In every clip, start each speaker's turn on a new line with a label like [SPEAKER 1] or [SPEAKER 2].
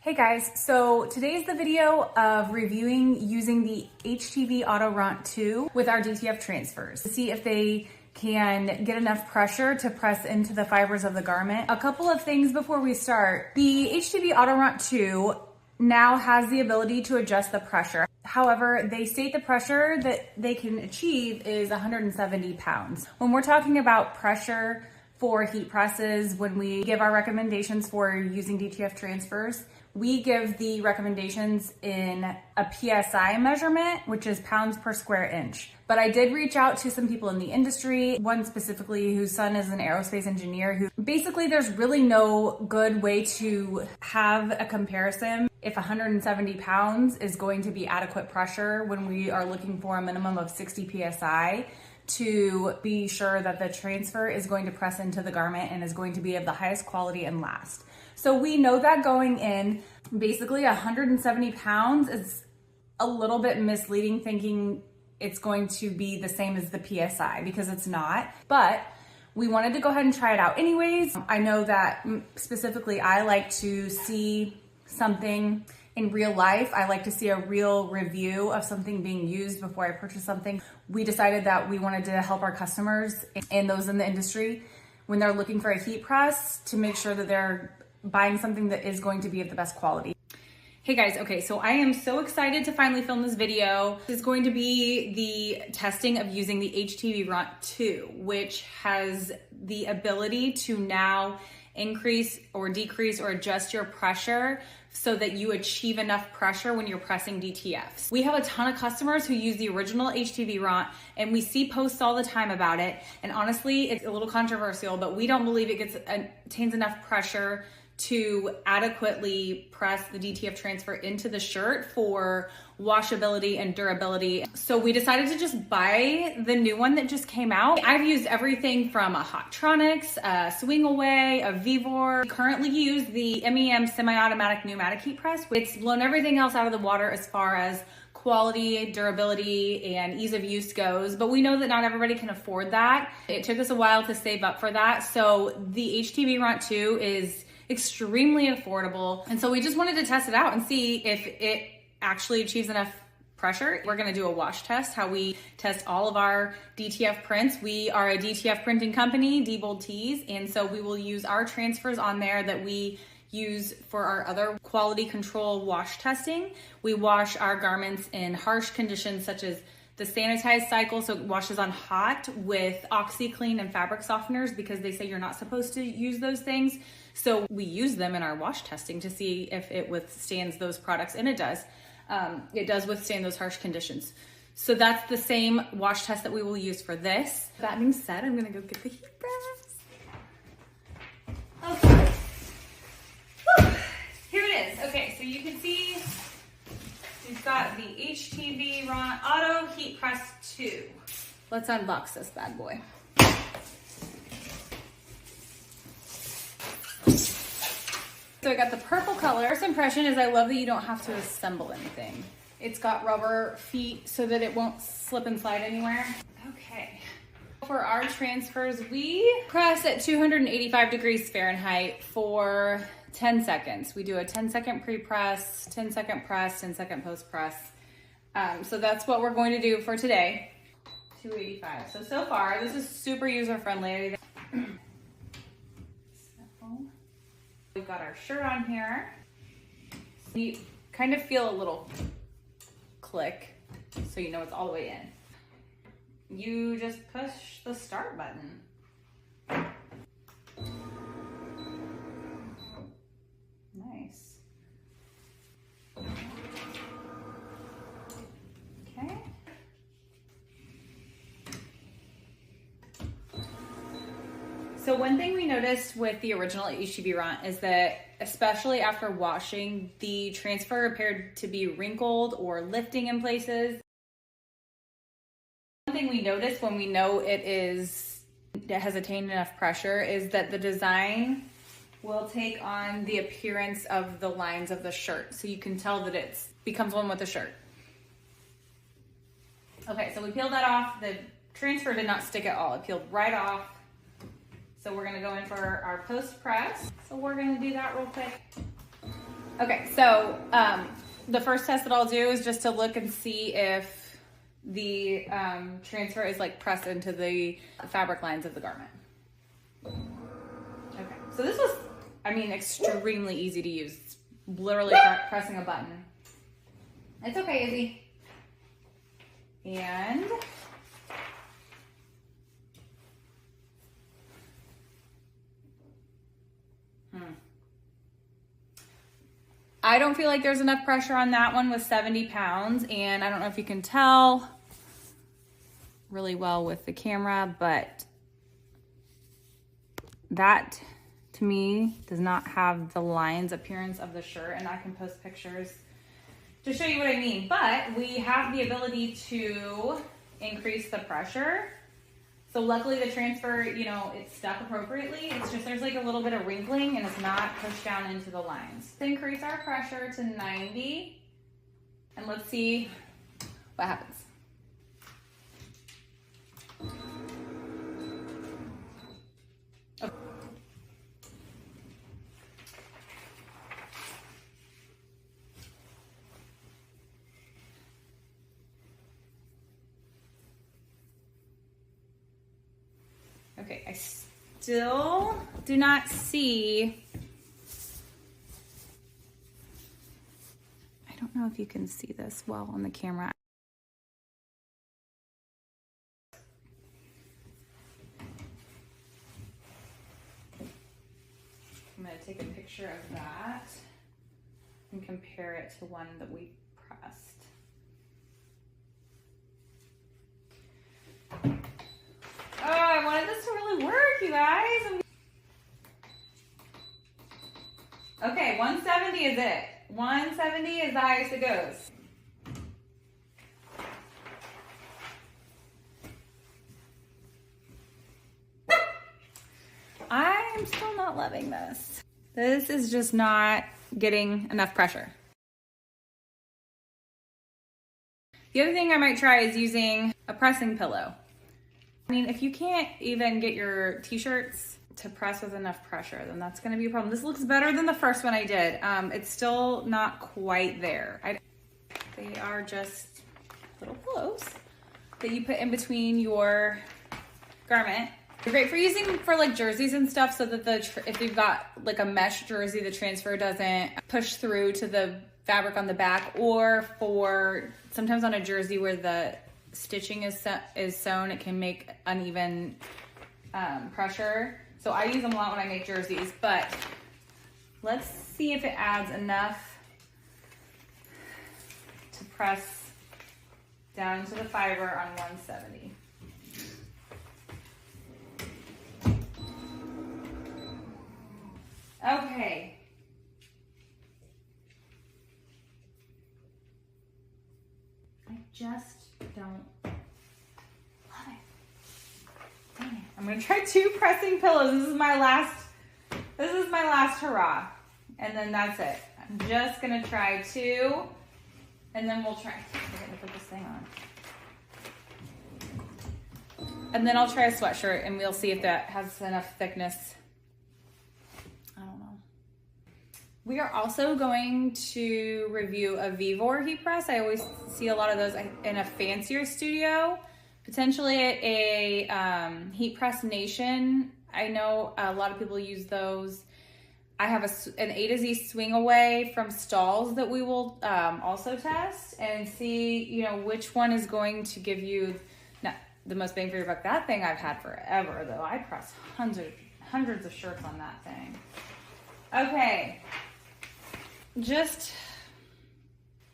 [SPEAKER 1] Hey guys, so today's the video of reviewing using the HTVRONT 2 with our DTF transfers to see if they can get enough pressure to press into the fibers of the garment. A couple of things before we start. The HTVRONT 2 now has the ability to adjust the pressure. However, they state the pressure that they can achieve is 170 pounds. When we're talking about pressure for heat presses, when we give our recommendations for using DTF transfers, we give the recommendations in a PSI measurement, which is pounds per square inch. But I did reach out to some people in the industry, one specifically whose son is an aerospace engineer, who basically there's really no good way to have a comparison if 170 pounds is going to be adequate pressure when we are looking for a minimum of 60 PSI to be sure that the transfer is going to press into the garment and is going to be of the highest quality and last. So we know that going in, basically 170 pounds is a little bit misleading thinking it's going to be the same as the PSI, because it's not. But we wanted to go ahead and try it out anyways. I know that specifically I like to see something in real life. I like to see a real review of something being used before I purchase something. We decided that we wanted to help our customers and those in the industry when they're looking for a heat press to make sure that they're buying something that is going to be of the best quality. Hey guys, okay, so I am so excited to finally film this video. This is going to be the testing of using the HTVRONT 2, which has the ability to now increase or decrease or adjust your pressure so that you achieve enough pressure when you're pressing DTFs. We have a ton of customers who use the original HTVRONT, and we see posts all the time about it. And honestly, it's a little controversial, but we don't believe it attains enough pressure to adequately press the DTF transfer into the shirt for washability and durability. So we decided to just buy the new one that just came out. I've used everything from a Hotronix, a Swing Away, a Vivor. Currently use the MEM semi-automatic pneumatic heat press. It's blown everything else out of the water as far as quality, durability, and ease of use goes, but we know that not everybody can afford that. It took us a while to save up for that. So the HTVRONT 2 is extremely affordable. And so we just wanted to test it out and see if it actually achieves enough pressure. We're gonna do a wash test, how we test all of our DTF prints. We are a DTF printing company, Diebold Tees, and so we will use our transfers on there that we use for our other quality control wash testing. We wash our garments in harsh conditions such as the sanitized cycle, so it washes on hot with OxyClean and fabric softeners because they say you're not supposed to use those things. So we use them in our wash testing to see if it withstands those products, and it does. It does withstand those harsh conditions. So that's the same wash test that we will use for this. That being said, I'm gonna go get the heat press. Okay. Whew. Here it is. Okay, so you can see we've got the HTVRONT Auto Heat Press 2. Let's unbox this bad boy. So I got the purple color. First impression is I love that you don't have to assemble anything. It's got rubber feet so that it won't slip and slide anywhere. Okay. For our transfers, we press at 285 degrees Fahrenheit for 10 seconds. We do a 10-second pre-press, 10-second press, 10-second post-press. So that's what we're going to do for today. 285. So far, this is super user-friendly. We've got our shirt on here. You kind of feel a little click, so you know it's all the way in. You just push the start button. Nice. Okay. So one thing we noticed with the original HTVRONT is that, especially after washing, the transfer appeared to be wrinkled or lifting in places. One thing we noticed when we know it has attained enough pressure is that the design will take on the appearance of the lines of the shirt. So you can tell that it becomes one with the shirt. Okay, so we peeled that off. The transfer did not stick at all. It peeled right off. So we're gonna go in for our post press. So we're gonna do that real quick. Okay, so the first test that I'll do is just to look and see if the transfer is like pressed into the fabric lines of the garment. Okay, so this was, I mean, extremely easy to use. It's literally pressing a button. It's okay, Izzy. And I don't feel like there's enough pressure on that one with 70 pounds. And I don't know if you can tell really well with the camera, but that to me does not have the lines appearance of the shirt. And I can post pictures to show you what I mean. But we have the ability to increase the pressure. So luckily the transfer, you know, it's stuck appropriately. It's just there's like a little bit of wrinkling and it's not pushed down into the lines. Let's increase our pressure to 90 and let's see what happens. Okay, I still do not see, I don't know if you can see this well on the camera. I'm going to take a picture of that and compare it to one that we pressed. Oh, I wanted this to really work, you guys. Okay, 170 is it. 170 is the highest it goes. I am still not loving this. This is just not getting enough pressure. The other thing I might try is using a pressing pillow. I mean, if you can't even get your t-shirts to press with enough pressure, then that's gonna be a problem. This looks better than the first one I did. It's still not quite there. They are just little pillows that you put in between your garment. They're great for using for like jerseys and stuff so that if you've got like a mesh jersey, the transfer doesn't push through to the fabric on the back, or for sometimes on a jersey where the stitching is sewn, it can make uneven pressure. So I use them a lot when I make jerseys, but let's see if it adds enough to press down into the fiber on 170. Okay. I just don't love it. Dang it. I'm gonna try 2 pressing pillows. This is my last hurrah. And then that's it. I'm just gonna try 2 and then we'll try. I'm gonna put this thing on. And then I'll try a sweatshirt and we'll see if that has enough thickness. I don't know. We are also going to review a Vevor heat press. I always see a lot of those in a fancier studio, potentially at a Heat Press Nation. I know a lot of people use those. I have an A to Z swing away from Stalls that we will also test and see, you know, which one is going to give you the most bang for your buck. That thing I've had forever, though. I press hundreds of shirts on that thing. Okay.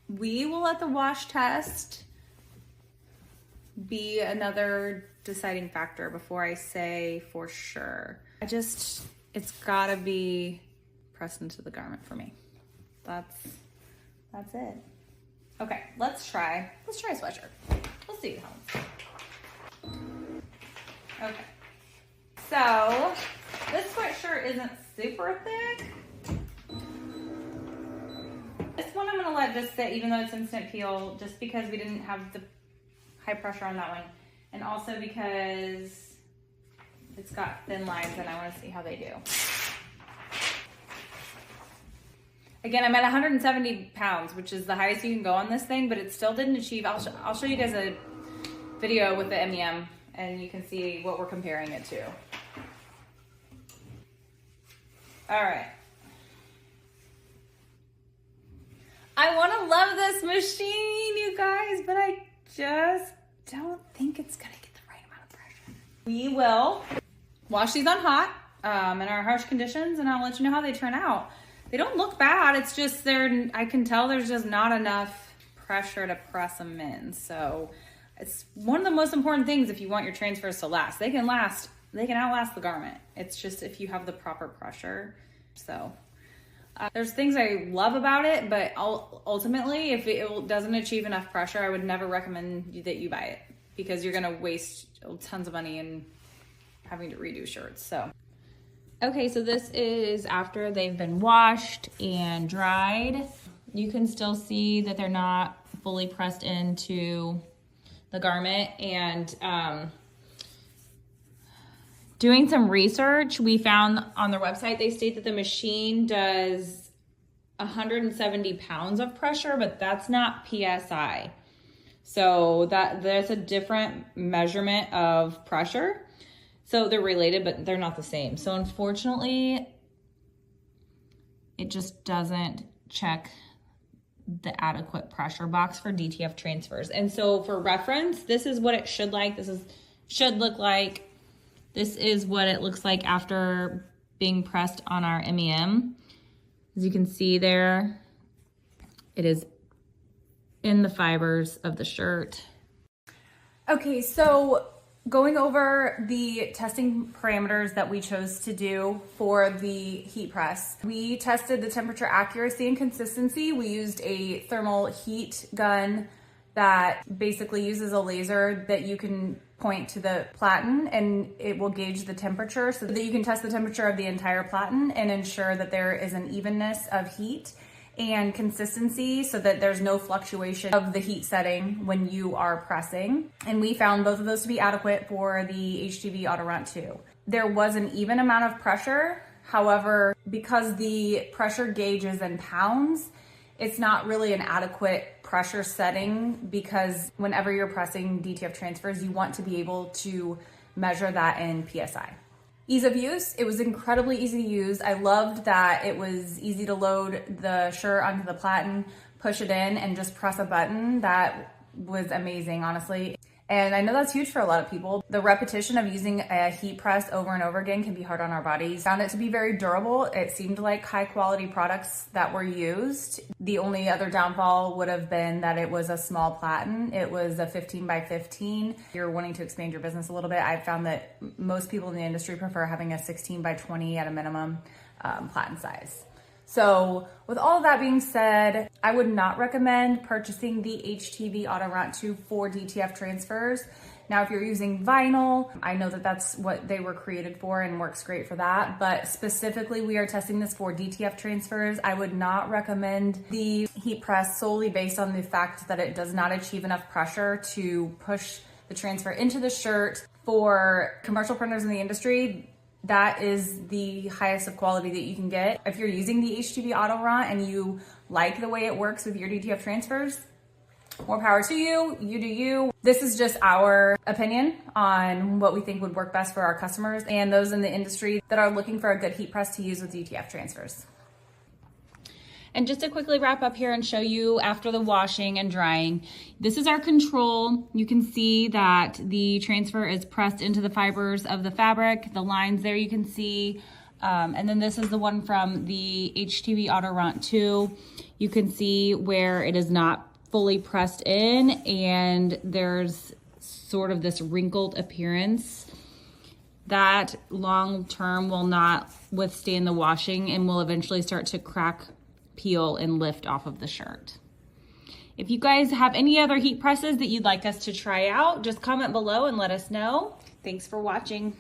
[SPEAKER 1] We will let the wash test be another deciding factor before I say for sure. It's gotta be pressed into the garment for me. That's it. Okay, let's try a sweatshirt. We'll see how it's. Okay. So this sweatshirt isn't super thick. This one I'm gonna let just sit, even though it's instant peel, just because we didn't have the high pressure on that one. And also because it's got thin lines and I wanna see how they do. Again, I'm at 170 pounds, which is the highest you can go on this thing, but it still didn't achieve. I'll show you guys a video with the MEM and you can see what we're comparing it to. All right. I want to love this machine, you guys, but I just don't think it's going to get the right amount of pressure. We will wash these on hot in our harsh conditions, and I'll let you know how they turn out. They don't look bad. It's just I can tell there's just not enough pressure to press them in. So it's one of the most important things if you want your transfers to last. They can outlast the garment. It's just if you have the proper pressure. So there's things I love about it, but ultimately, if it doesn't achieve enough pressure, I would never recommend that you buy it because you're gonna waste tons of money in having to redo shirts. So, okay, so this is after they've been washed and dried. You can still see that they're not fully pressed into the garment, and doing some research, we found on their website, they state that the machine does 170 pounds of pressure, but that's not PSI. So there's a different measurement of pressure. So they're related, but they're not the same. So unfortunately, it just doesn't check the adequate pressure box for DTF transfers. And so for reference, this is what it should look like. This is what it looks like after being pressed on our MEM. As you can see there, it is in the fibers of the shirt. Okay, so going over the testing parameters that we chose to do for the heat press. We tested the temperature accuracy and consistency. We used a thermal heat gun that basically uses a laser that you can point to the platen and it will gauge the temperature so that you can test the temperature of the entire platen and ensure that there is an evenness of heat and consistency so that there's no fluctuation of the heat setting when you are pressing. And we found both of those to be adequate for the HTV AutoRunt 2. There was an even amount of pressure. However, because the pressure gauge is in pounds, it's not really an adequate pressure setting because whenever you're pressing DTF transfers, you want to be able to measure that in PSI. Ease of use, it was incredibly easy to use. I loved that it was easy to load the shirt onto the platen, push it in, and just press a button. That was amazing, honestly. And I know that's huge for a lot of people. The repetition of using a heat press over and over again can be hard on our bodies. Found it to be very durable. It seemed like high quality products that were used. The only other downfall would have been that it was a small platen. It was a 15 by 15. If you're wanting to expand your business a little bit, I've found that most people in the industry prefer having a 16 by 20 at a minimum platen size. So with all of that being said, I would not recommend purchasing the HTV AutoRunt 2 for DTF transfers. Now, if you're using vinyl, I know that that's what they were created for and works great for that. But specifically, we are testing this for DTF transfers. I would not recommend the heat press solely based on the fact that it does not achieve enough pressure to push the transfer into the shirt. For commercial printers in the industry, that is the highest of quality that you can get. If you're using the HTV AutoRunt and you like the way it works with your DTF transfers, more power to you, you do you. This is just our opinion on what we think would work best for our customers and those in the industry that are looking for a good heat press to use with DTF transfers. And just to quickly wrap up here and show you after the washing and drying, this is our control. You can see that the transfer is pressed into the fibers of the fabric. The lines there you can see. And then this is the one from the HTV AutoRunt 2. You can see where it is not fully pressed in and there's sort of this wrinkled appearance. That long term will not withstand the washing and will eventually start to crack, peel, and lift off of the shirt. If you guys have any other heat presses that you'd like us to try out, just comment below and let us know. Thanks for watching.